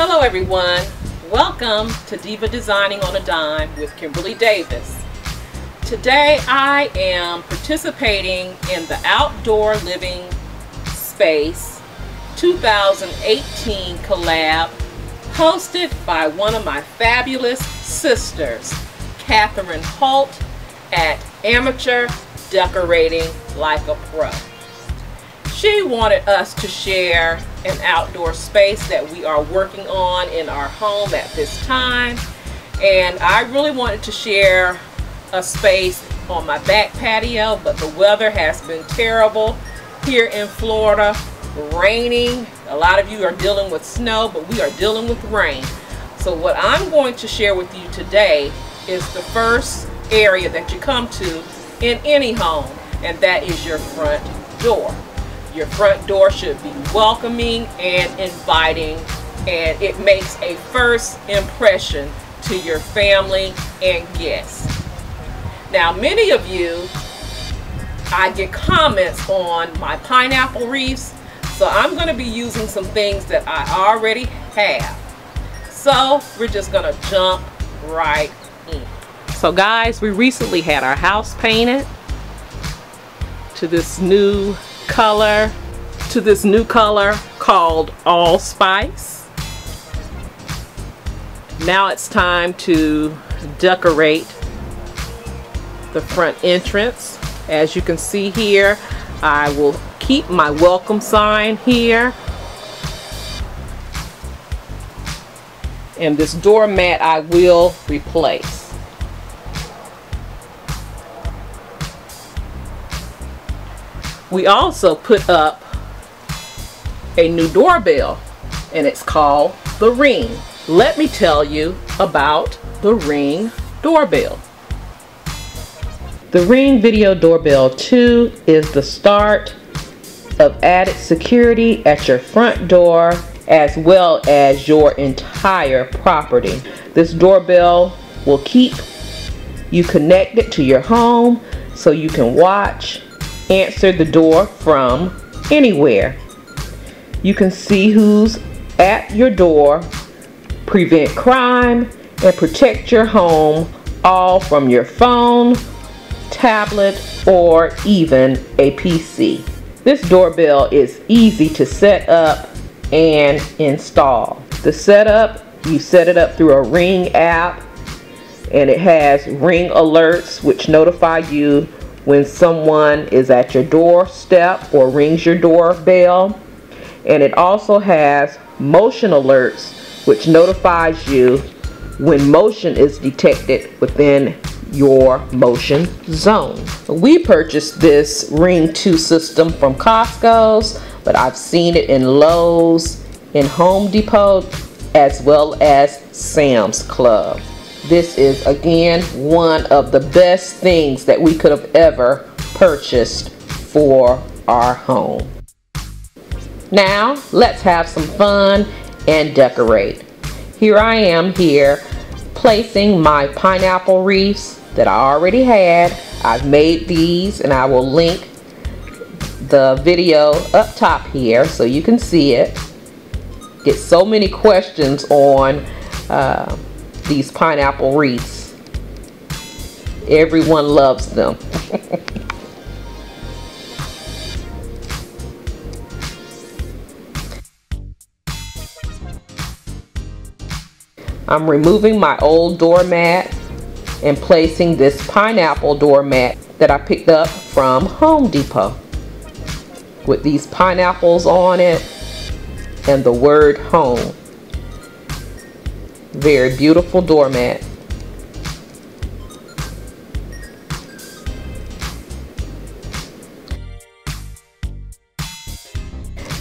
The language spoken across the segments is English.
Hello everyone, welcome to Diva Designing on a Dime with Kimberly Davis. Today I am participating in the Outdoor Living Space 2018 collab hosted by one of my fabulous sisters, Catherine Holt at Amateur Decorating Like a Pro. She wanted us to share an outdoor space that we are working on in our home at this time, and I really wanted to share a space on my back patio, but the weather has been terrible here in Florida, raining. A lot of you are dealing with snow, but we are dealing with rain. So what I'm going to share with you today is the first area that you come to in any home, and that is your front door. Your front door should be welcoming and inviting, and it makes a first impression to your family and guests. Now, many of you, I get comments on my pineapple wreaths, so I'm going to be using some things that I already have. So we're just going to jump right in. So guys, we recently had our house painted to this new color called Allspice. Now it's time to decorate the front entrance. As you can see here, I will keep my welcome sign here, and this doormat I will replace. We also put up a new doorbell, and it's called the Ring. Let me tell you about the Ring doorbell. The Ring Video Doorbell 2 is the start of added security at your front door as well as your entire property. This doorbell will keep you connected to your home so you can watch, answer the door from anywhere. You can see who's at your door, prevent crime, and protect your home all from your phone, tablet, or even a PC. This doorbell is easy to set up and install. The setup, you set it up through a Ring app, and it has Ring alerts which notify you when someone is at your doorstep or rings your doorbell. And it also has motion alerts which notifies you when motion is detected within your motion zone. We purchased this Ring 2 system from Costco's, but I've seen it in Lowe's, in Home Depot, as well as Sam's Club. This is again one of the best things that we could have ever purchased for our home. Now let's have some fun and decorate. Here I am placing my pineapple wreaths that I already had. I've made these, and I will link the video up top here so you can see it. Get so many questions on these pineapple wreaths. Everyone loves them. I'm removing my old doormat and placing this pineapple doormat that I picked up from Home Depot with these pineapples on it and the word home. Very beautiful doormat.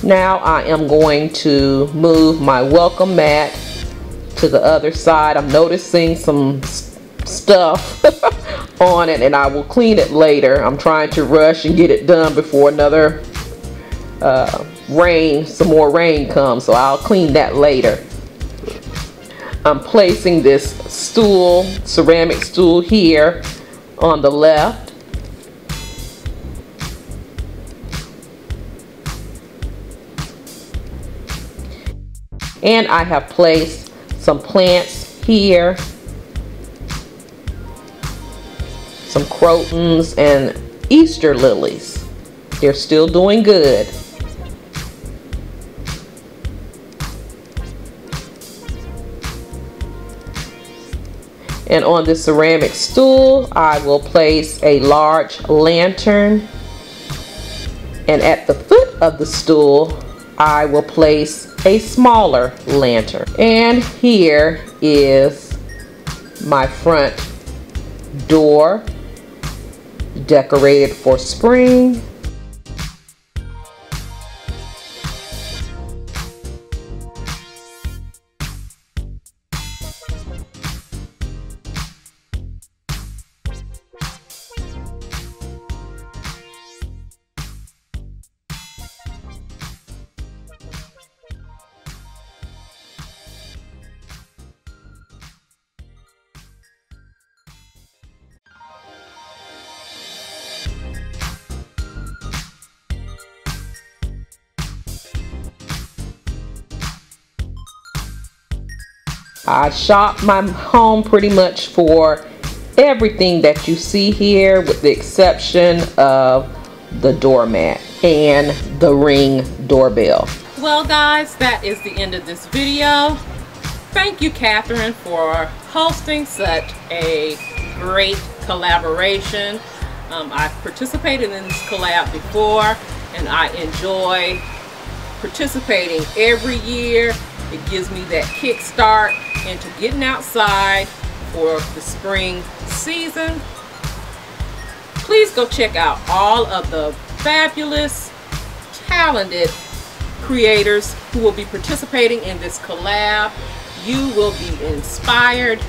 Now I am going to move my welcome mat to the other side. I'm noticing some stuff on it, and I will clean it later. I'm trying to rush and get it done before another some more rain comes, so I'll clean that later. I'm placing this stool, ceramic stool here on the left. And I have placed some plants here, some crotons and Easter lilies. They're still doing good. And on this ceramic stool, I will place a large lantern. And at the foot of the stool, I will place a smaller lantern. And here is my front door, decorated for spring. I shop my home pretty much for everything that you see here, with the exception of the doormat and the Ring doorbell. Well guys, that is the end of this video. Thank you, Catherine, for hosting such a great collaboration. I've participated in this collab before and I enjoy participating every year. It gives me that kickstart into getting outside for the spring season. Please go check out all of the fabulous, talented creators who will be participating in this collab. You will be inspired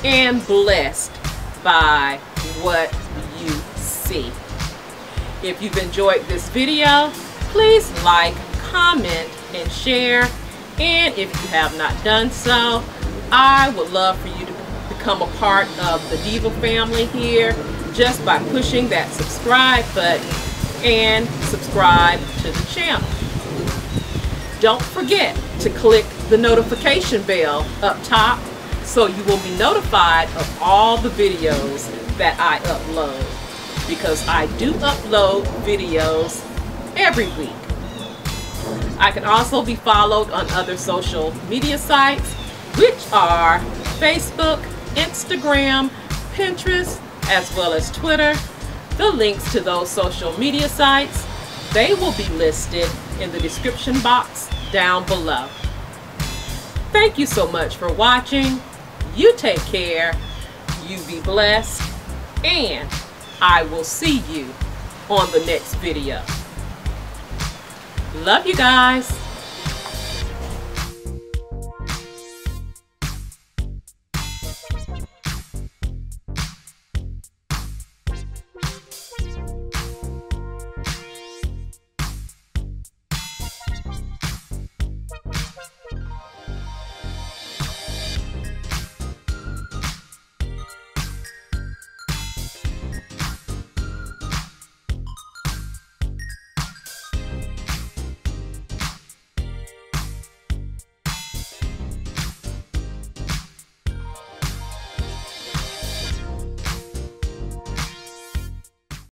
and blessed by what you see. If you've enjoyed this video, please like, comment, and share. And if you have not done so, I would love for you to become a part of the Diva family here just by pushing that subscribe button and subscribe to the channel. Don't forget to click the notification bell up top so you will be notified of all the videos that I upload, because I do upload videos every week. I can also be followed on other social media sites, which are Facebook, Instagram, Pinterest, as well as Twitter. The links to those social media sites, they will be listed in the description box down below. Thank you so much for watching. You take care, you be blessed, and I will see you on the next video. Love you guys.